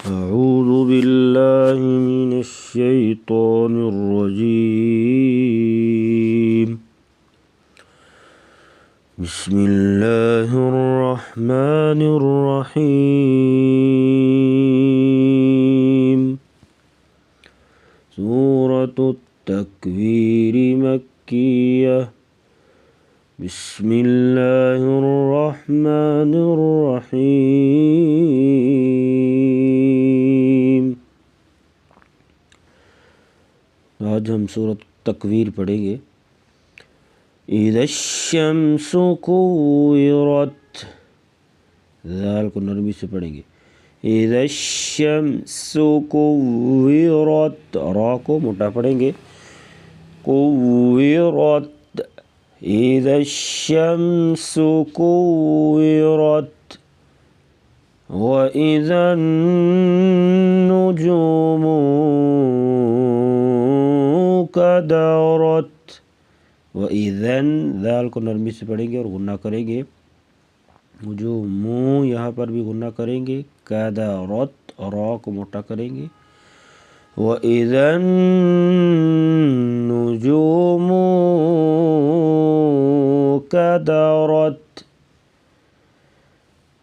أعوذ بالله من الشيطان الرجيم. بسم الله الرحمن الرحيم. سورة التكوير مكية. بسم الله الرحمن الرحيم. आज हम सूरत तकवीर पढ़ेंगे। इदश्शम्सु कुव्विरत, ज़ाल को नरमी से पढ़ेंगे। इदश्शम्सु कुव्विरत, रा को मोटा पढ़ेंगे। कुव्विरत, इदश्शम्सु कुव्विरत वइज़न नुजुमु कदरत। वइज़न, ज़ाल को नरमी से पढ़ेंगे और गुन्ना करेंगे। जो मुँह यहाँ पर भी गुन्ना करेंगे। कदरत, रा को मोटा करेंगे। वइज़न नुजुमु कदरत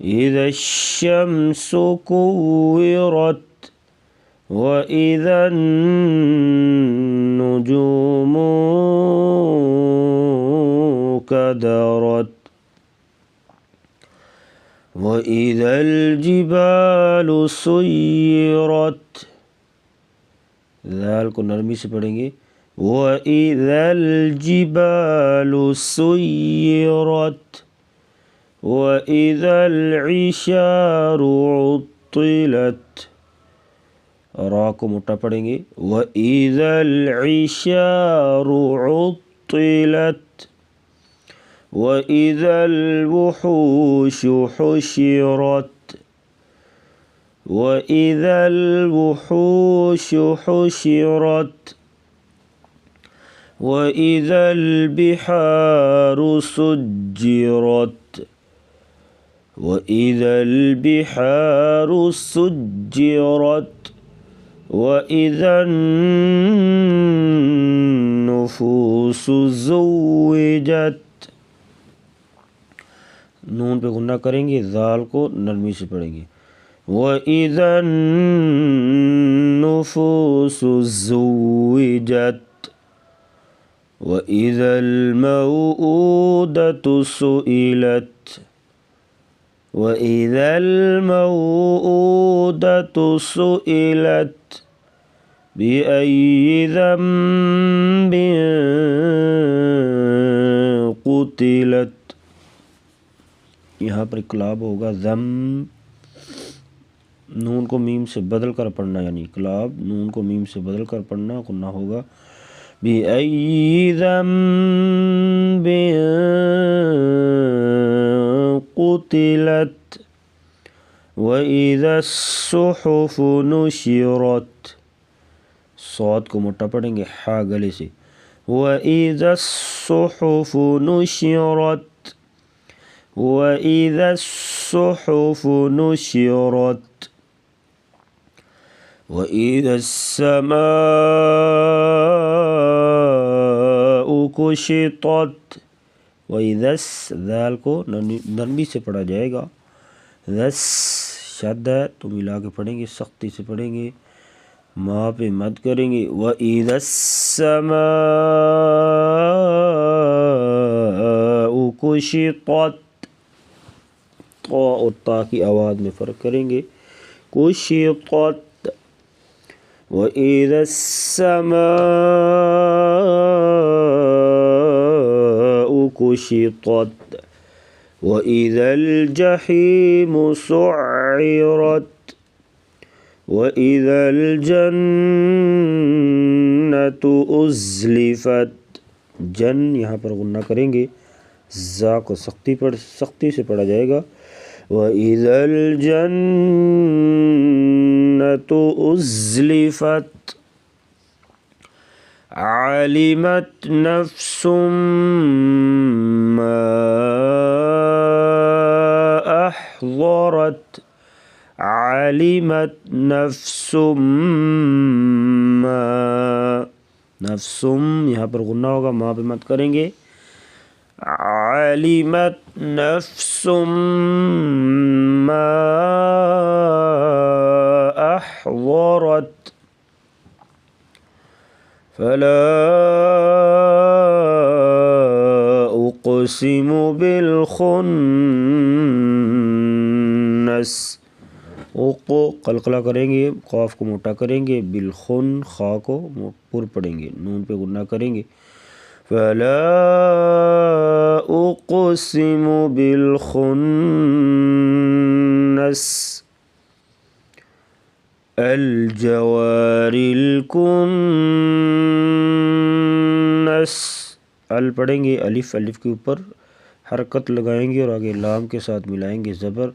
इदश्शम्सु कुव्विरत वइज़न नुजुमु कदरत वइज़ल जिबालु सुय्यिरत, ज़ाल को नरमी से पढ़ेंगे। वइज़ल जिबालु सुय्यिरत वइज़ल इशारु उत्तिलत, रा को मोटा पढ़ेंगे। वइज़ल इशारु उत्तिलत वइज़ल वुहूशु हुशिरत वइज़ल वुहूशु हुशिरत वइज़ल बिहारु सुज्जिरत वइज़ल बिहारु सुज्जिरत वइज़न नुफूसु ज़ुव्विजत। नून पे गुन्ना करेंगे, ज़ाल को नरमी से पढ़ेंगे। वइज़न नुफूसु ज़ुव्विजत वइज़ल मौऊदतु सुइलत वइज़ल मौऊदतु सुइलत बिअय्यि ज़ंबिन क़ुतिलत। यहाँ पर इक़लाब होगा। ज़म, नून को मीम से बदल कर पढ़ना, यानी इक़लाब नून को मीम से बदल कर पढ़ना, गुन्ना होगा। बिअय्यि ज़ंबिन क़ुतिलत वइज़स्सुहुफ़ु नुशिरत, सौद को मोटा पढ़ेंगे, हा गले से। वइज़स्सुहुफ़ु नुशिरत वइज़स्सुहुफ़ु नुशिरत वइज़स्समाउ कुशितत। वइज़स, ज़ाल को नरमी से पढ़ा जाएगा। ज़स शद है तो मिला के पढ़ेंगे, सख्ती से पढ़ेंगे, माँ पे मद करेंगे। वइज़स्समाउ कुशितत, ता और ता की आवाज़ में फ़र्क करेंगे। कुशितत वइज़स्समाउ कुशितत वइज़ल जहीमु सुअ्यिरत वइज़ल जन्नतु उज़्लिफ़त। जन यहाँ पर गुन्ना करेंगे, ज़ा को सख्ती से पढ़ा जाएगा। वइज़ल जन्नतु उज़्लिफ़त आलिमत नफ्सुम मा अहज़रत अलिमत नफ्सुम मा, नफ्सुम यहाँ पर गुन्ना होगा, माँ पे मत करेंगे। अलिमत नफ्सुम मा अहज़रत फला उक़सिमु बिल खुन्नस, उक़ कलकला करेंगे, क़ाफ को मोटा करेंगे, बिल खुन खा को पुर पढ़ेंगे, नून पे गुन्ना करेंगे। फला उक़सिमु बिल खुन्नस अल जवारिल कुन्नस, अल पढ़ेंगे, अलिफ अलिफ के ऊपर हरकत लगाएंगे और आगे लाम के साथ मिलाएंगे, ज़बर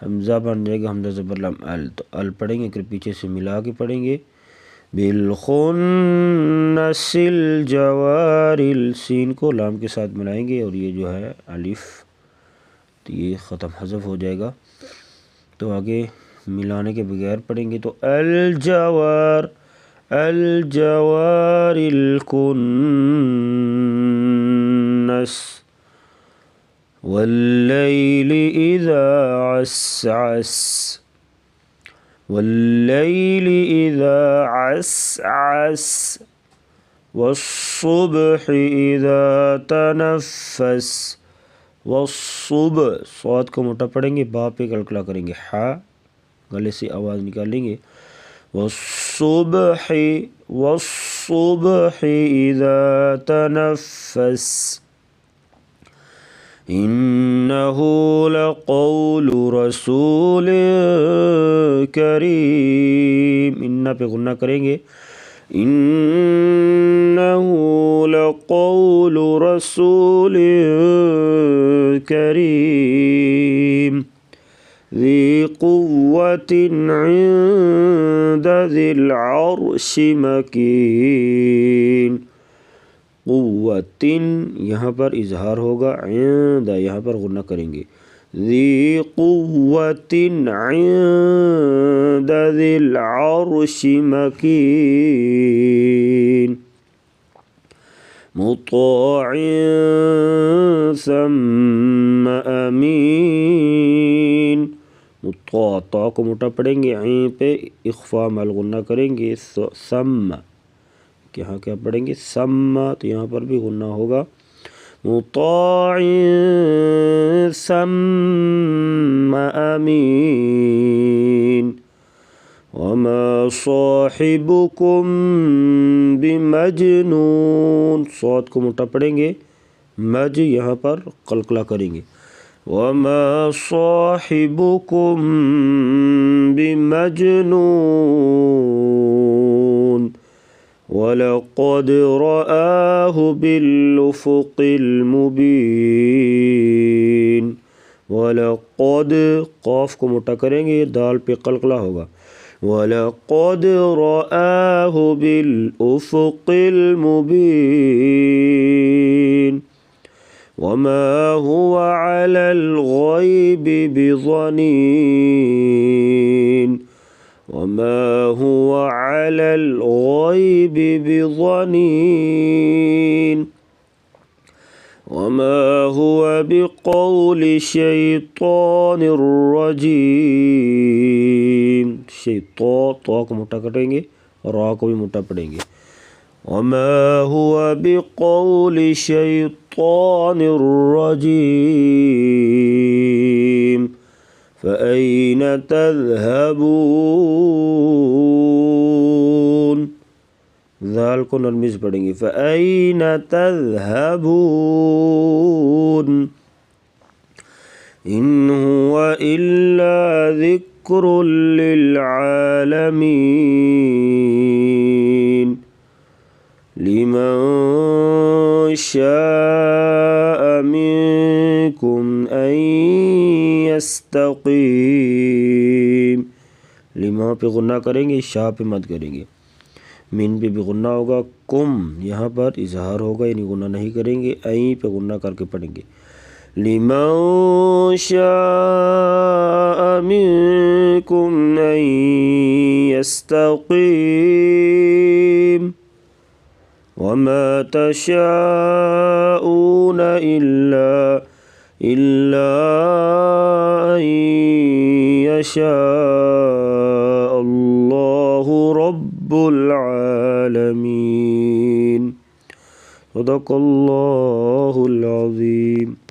हमज़ा बन जाएगा, हमज़ा ज़बर लाम अल, तो अल पढ़ेंगे फिर पीछे से मिला के पढ़ेंगे। बिल खुन्नसिल जवारिल, सीन को लाम के साथ मिलाएंगे और ये जो है अलिफ तो ये ख़त्म हज़फ हो जाएगा। तो आगे मिलाने के बगैर पढ़ेंगे तो अल जवारिल कुन्नस वल्लैलि इज़ा अस्अस, वल्लैलि इज़ा अस्अस वस्सुब्हि इज़ा तनफ़्फ़स, वस्सुब्ह स्वाद को मोटा पढ़ेंगे, बा पे कलकला करेंगे, हा गले से आवाज़ निकालेंगे। वस्सुब्हि इज़ा तनफ़्फ़स इन्नहु लक़ौलु रसूलिन करीम, इन्ना पे गुन्ना करेंगे, इन्नहु लक़ौलु रसूलिन करीम ज़ी क़ुव्वतिन इंद ज़िल अर्शि मकीन। क़ुव्वतिन यहाँ पर इज़हार होगा, इंद यहाँ पर गुन्ना करेंगे, ज़ी क़ुव्वतिन इंद ज़िल अर्शि मकीन मुत्ताइन सम्म अमीन, मुत्ता को मोटा पढ़ेंगे, ऐं पे इख्फा मल गुन्ना करेंगे, सम्म यहाँ क्या पढ़ेंगे, सम्मा, तो यहाँ पर भी गुन्ना होगा, मुत्ताइन सम्म अमीन वमा साहिबुकुम बिमजनून, स्वाद को मोटा पढ़ेंगे, मज यहाँ पर कलकला करेंगे, वमा साहिबुकुम बिमजनून वलक़द रआहु बिल्लुफ़ुक़िल मुबीन, वलक़द क़ाफ को मोटा करेंगे, दाल पे कलकला होगा, वलक़द रआहु बिल्लुफ़ुक़िल मुबीन वमा हुवा अलल ग़ैबि बिज़नीन, वमा हुवा अलल ग़ैबि बिज़नीन वमा हुवा बिक़ौलि शैतानिर रजीम, तो को मोटा करेंगे और रा को भी मोटा पढ़ेंगे, वमा हुवा बिक़ौलि शैतानिर रजीम फ़अय्न तज़हबून, ज़ाल को नरमी से पढ़ेंगे, फ़अय्न तज़हबून इन हुवा इल्ला ज़िक्रुल लिल आलमीन लिमन शाअ मिनकुम अन यस्तक़ीम, लिमा पे गुन्ना करेंगे, शाह पे मत करेंगे, मिन पे भी गुन्ना होगा, कुम यहाँ पर इजहार होगा यानी गुन्ना नहीं करेंगे, ऐं पे गुन्ना करके पढ़ेंगे, لمن شاء منكم أن يستقيم وما تشاءون إلا أن يشاء الله رب العالمين. صدق الله العظيم.